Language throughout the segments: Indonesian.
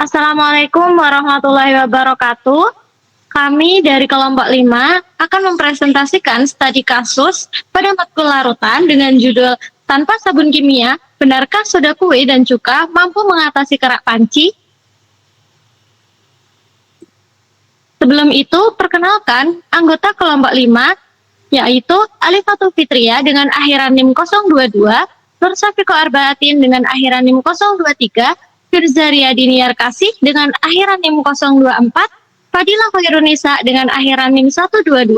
Assalamualaikum warahmatullahi wabarakatuh. Kami dari kelompok 5 akan mempresentasikan studi kasus pada matkul larutan dengan judul Tanpa Sabun Kimia, Benarkah Soda Kue dan Cuka Mampu Mengatasi Kerak Panci? Sebelum itu, perkenalkan anggota kelompok 5, yaitu Alifatul Fitria dengan akhiran NIM 022, Nur Safiko Arbaatin dengan akhiran NIM 023, Firza Diniar Kasih dengan akhiran NIM 024, Fadila Khairunisa dengan akhiran NIM 122,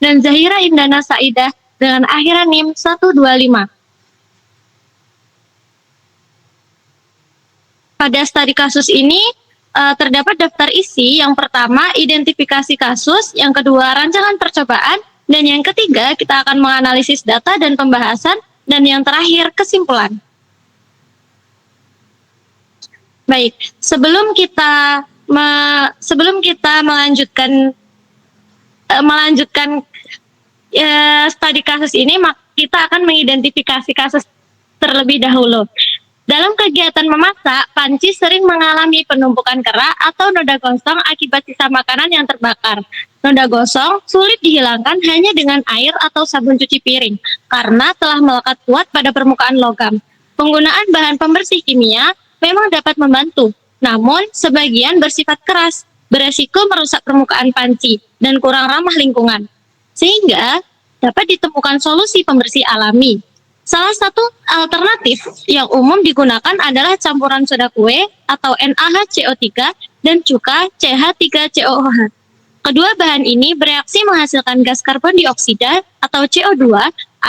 dan Zahira Indana Saidah dengan akhiran NIM 125. Pada studi kasus ini terdapat daftar isi. Yang pertama, identifikasi kasus, yang kedua, rancangan percobaan, dan yang ketiga, kita akan menganalisis data dan pembahasan, dan yang terakhir, kesimpulan. Baik, sebelum kita melanjutkan studi kasus ini, kita akan mengidentifikasi kasus terlebih dahulu. Dalam kegiatan memasak, panci sering mengalami penumpukan kerak atau noda gosong akibat sisa makanan yang terbakar. Noda gosong sulit dihilangkan hanya dengan air atau sabun cuci piring karena telah melekat kuat pada permukaan logam. Penggunaan bahan pembersih kimia memang dapat membantu, namun sebagian bersifat keras, beresiko merusak permukaan panci dan kurang ramah lingkungan. Sehingga dapat ditemukan solusi pembersih alami. Salah satu alternatif yang umum digunakan adalah campuran soda kue atau NaHCO3 dan cuka CH3COOH. Kedua bahan ini bereaksi menghasilkan gas karbon dioksida atau CO2,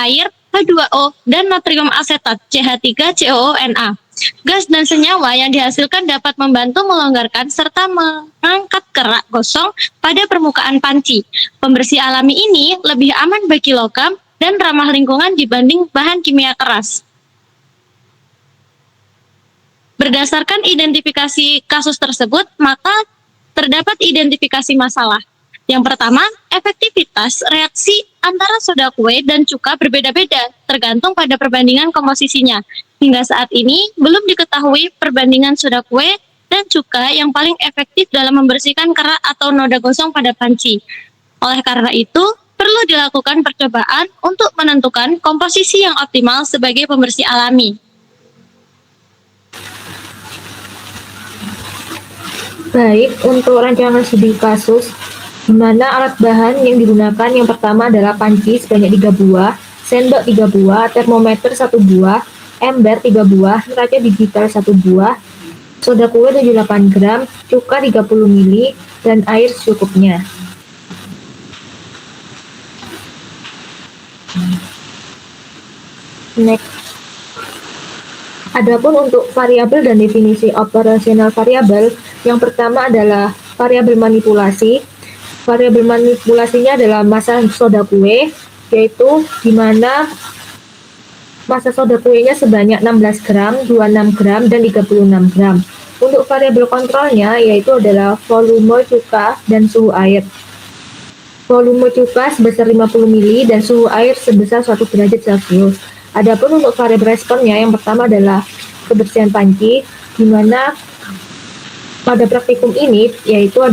air, H2O, dan natrium asetat CH3COONA. Gas dan senyawa yang dihasilkan dapat membantu melonggarkan serta mengangkat kerak gosong pada permukaan panci. Pembersih alami ini lebih aman bagi logam dan ramah lingkungan dibanding bahan kimia keras. Berdasarkan identifikasi kasus tersebut, maka terdapat identifikasi masalah. Yang pertama, efektivitas reaksi antara soda kue dan cuka berbeda-beda, tergantung pada perbandingan komposisinya. Hingga saat ini, belum diketahui perbandingan soda kue dan cuka yang paling efektif dalam membersihkan kerak atau noda gosong pada panci. Oleh karena itu, perlu dilakukan percobaan untuk menentukan komposisi yang optimal sebagai pembersih alami. Baik, untuk rancangan studi kasus, di mana alat bahan yang digunakan yang pertama adalah panci sebanyak 3 buah, sendok 3 buah, termometer 1 buah, ember 3 buah, neraca digital 1 buah, soda kue 78 gram, cuka 30 ml, dan air secukupnya. Next. Adapun untuk variabel dan definisi operasional variabel, yang pertama adalah variabel manipulasi. Variabel manipulasinya adalah massa soda kue, yaitu di mana massa soda kuenya sebanyak 16 gram, 26 gram, dan 36 gram. Untuk variabel kontrolnya yaitu adalah volume cuka dan suhu air. Volume cuka sebesar 50 ml dan suhu air sebesar 1 derajat Celcius. Adapun untuk variabel responnya, yang pertama adalah kebersihan panci, di mana pada praktikum ini yaitu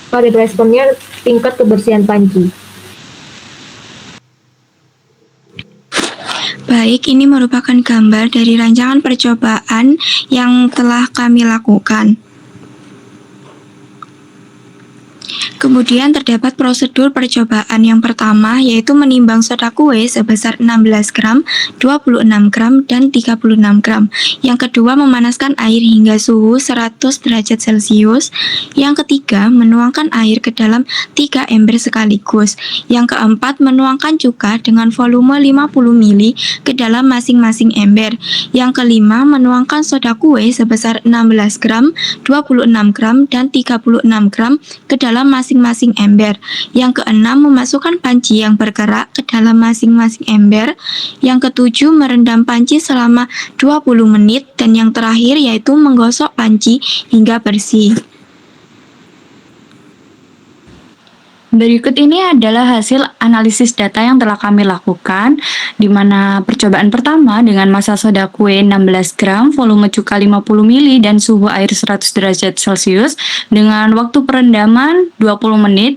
variabel responnya tingkat kebersihan panci. Baik, ini merupakan gambar dari rancangan percobaan yang telah kami lakukan. Kemudian terdapat prosedur percobaan yang pertama, yaitu menimbang soda kue sebesar 16 gram, 26 gram, dan 36 gram. Yang kedua, memanaskan air hingga suhu 100 derajat Celcius. Yang ketiga, menuangkan air ke dalam 3 ember sekaligus. Yang keempat, menuangkan cuka dengan volume 50 ml ke dalam masing-masing ember. Yang kelima, menuangkan soda kue sebesar 16 gram, 26 gram, dan 36 gram ke dalam masing-masing ember. Yang keenam, memasukkan panci yang bergerak ke dalam masing-masing ember. Yang ketujuh, merendam panci selama 20 menit. Dan yang terakhir yaitu menggosok panci hingga bersih. Berikut ini adalah hasil analisis data yang telah kami lakukan, di mana percobaan pertama dengan massa soda kue 16 gram, volume cuka 50 ml, dan suhu air 100 derajat Celcius dengan waktu perendaman 20 menit.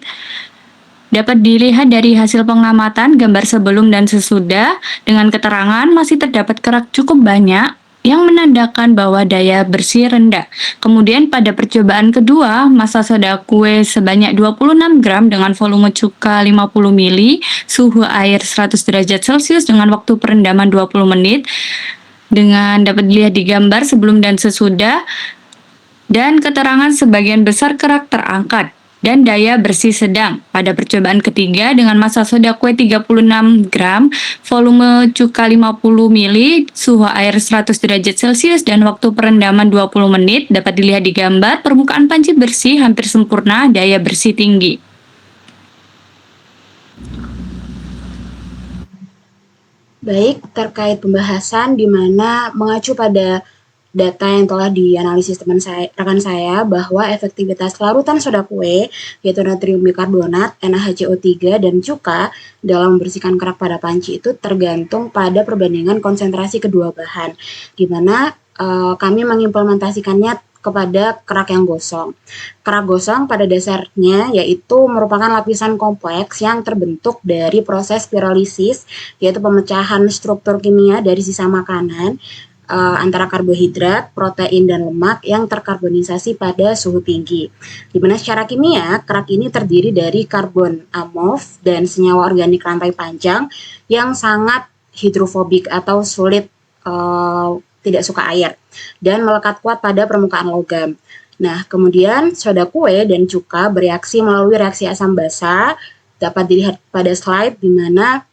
Dapat dilihat dari hasil pengamatan gambar sebelum dan sesudah, dengan keterangan masih terdapat kerak cukup banyak yang menandakan bahwa daya bersih rendah. Kemudian pada percobaan kedua, massa soda kue sebanyak 26 gram dengan volume cuka 50 ml, suhu air 100 derajat Celcius dengan waktu perendaman 20 menit, dengan dapat dilihat di gambar sebelum dan sesudah, dan keterangan sebagian besar kerak terangkat dan daya bersih sedang. Pada percobaan ketiga dengan massa soda kue 36 gram, volume cuka 50 ml, suhu air 100 derajat Celcius dan waktu perendaman 20 menit, dapat dilihat di gambar permukaan panci bersih hampir sempurna, daya bersih tinggi. Baik, terkait pembahasan di mana mengacu pada data yang telah dianalisis rekan saya bahwa efektivitas larutan soda kue yaitu natrium bikarbonat, NaHCO3 dan cuka dalam membersihkan kerak pada panci itu tergantung pada perbandingan konsentrasi kedua bahan, di mana kami mengimplementasikannya kepada kerak yang gosong. Kerak gosong pada dasarnya yaitu merupakan lapisan kompleks yang terbentuk dari proses pirolisis, yaitu pemecahan struktur kimia dari sisa makanan antara karbohidrat, protein, dan lemak yang terkarbonisasi pada suhu tinggi. Di mana secara kimia, kerak ini terdiri dari karbon amorf dan senyawa organik rantai panjang yang sangat hidrofobik atau sulit tidak suka air dan melekat kuat pada permukaan logam. Nah, kemudian soda kue dan cuka bereaksi melalui reaksi asam basa, dapat dilihat pada slide di mana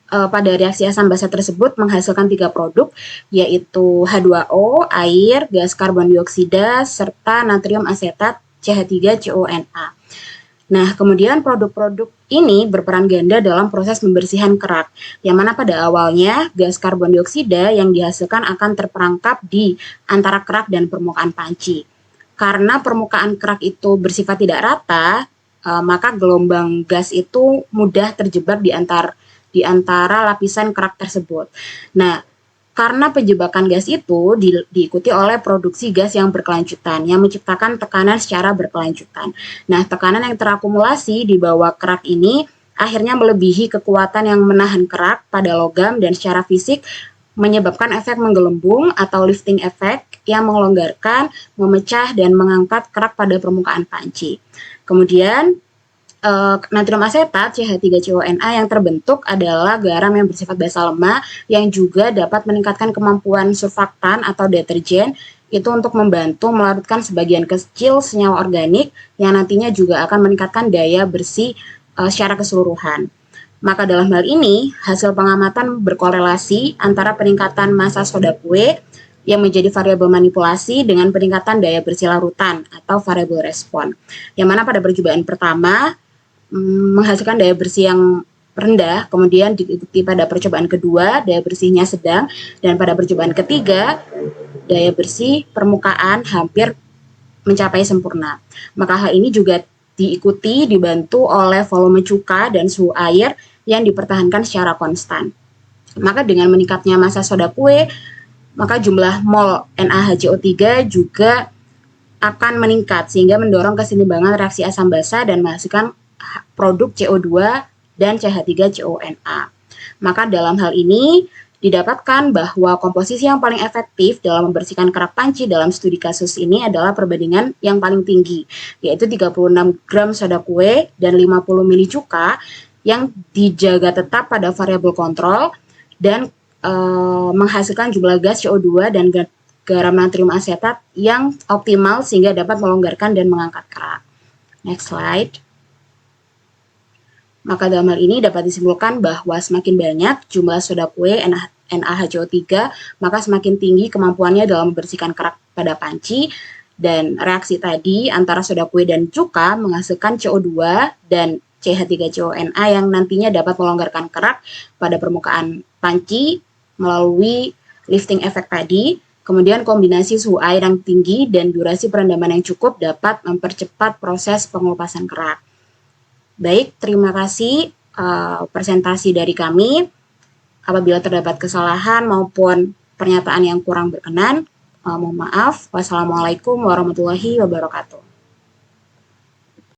pada reaksi asam basa tersebut menghasilkan 3 produk, yaitu H2O, air, gas karbon dioksida, serta natrium asetat CH3CONA. Nah, kemudian produk-produk ini berperan ganda dalam proses pembersihan kerak, yang mana pada awalnya gas karbon dioksida yang dihasilkan akan terperangkap di antara kerak dan permukaan panci. Karena permukaan kerak itu bersifat tidak rata, maka gelombang gas itu mudah terjebak di antara lapisan kerak tersebut. Nah, karena penjebakan gas itu diikuti oleh produksi gas yang berkelanjutan, yang menciptakan tekanan secara berkelanjutan. Nah, tekanan yang terakumulasi di bawah kerak ini akhirnya melebihi kekuatan yang menahan kerak pada logam dan secara fisik menyebabkan efek menggelembung atau lifting effect yang melonggarkan, memecah, dan mengangkat kerak pada permukaan panci. Kemudian, natrium asetat CH3CONA yang terbentuk adalah garam yang bersifat basa lemah yang juga dapat meningkatkan kemampuan surfaktan atau deterjen itu untuk membantu melarutkan sebagian kecil senyawa organik yang nantinya juga akan meningkatkan daya bersih secara keseluruhan. Maka dalam hal ini, hasil pengamatan berkorelasi antara peningkatan massa soda kue yang menjadi variabel manipulasi dengan peningkatan daya bersih larutan atau variabel respon. Yang mana pada percobaan pertama menghasilkan daya bersih yang rendah, kemudian diikuti pada percobaan kedua daya bersihnya sedang, dan pada percobaan ketiga daya bersih permukaan hampir mencapai sempurna. Maka hal ini juga diikuti dibantu oleh volume cuka dan suhu air yang dipertahankan secara konstan. Maka dengan meningkatnya massa soda kue, maka jumlah mol NaHCO3 juga akan meningkat sehingga mendorong keseimbangan reaksi asam basa dan menghasilkan produk CO2 dan CH3CONA. Maka dalam hal ini didapatkan bahwa komposisi yang paling efektif dalam membersihkan kerak panci dalam studi kasus ini adalah perbandingan yang paling tinggi, yaitu 36 gram soda kue dan 50 ml cuka yang dijaga tetap pada variabel kontrol dan menghasilkan jumlah gas CO2 dan garam natrium asetat yang optimal sehingga dapat melonggarkan dan mengangkat kerak. Next slide. Maka dalam hal ini dapat disimpulkan bahwa semakin banyak jumlah soda kue NaHCO3, maka semakin tinggi kemampuannya dalam membersihkan kerak pada panci, dan reaksi tadi antara soda kue dan cuka menghasilkan CO2 dan CH3CONA yang nantinya dapat melonggarkan kerak pada permukaan panci melalui lifting effect tadi. Kemudian kombinasi suhu air yang tinggi dan durasi perendaman yang cukup dapat mempercepat proses pengelupasan kerak. Baik, terima kasih presentasi dari kami. Apabila terdapat kesalahan maupun pernyataan yang kurang berkenan, mohon maaf. Wassalamualaikum warahmatullahi wabarakatuh.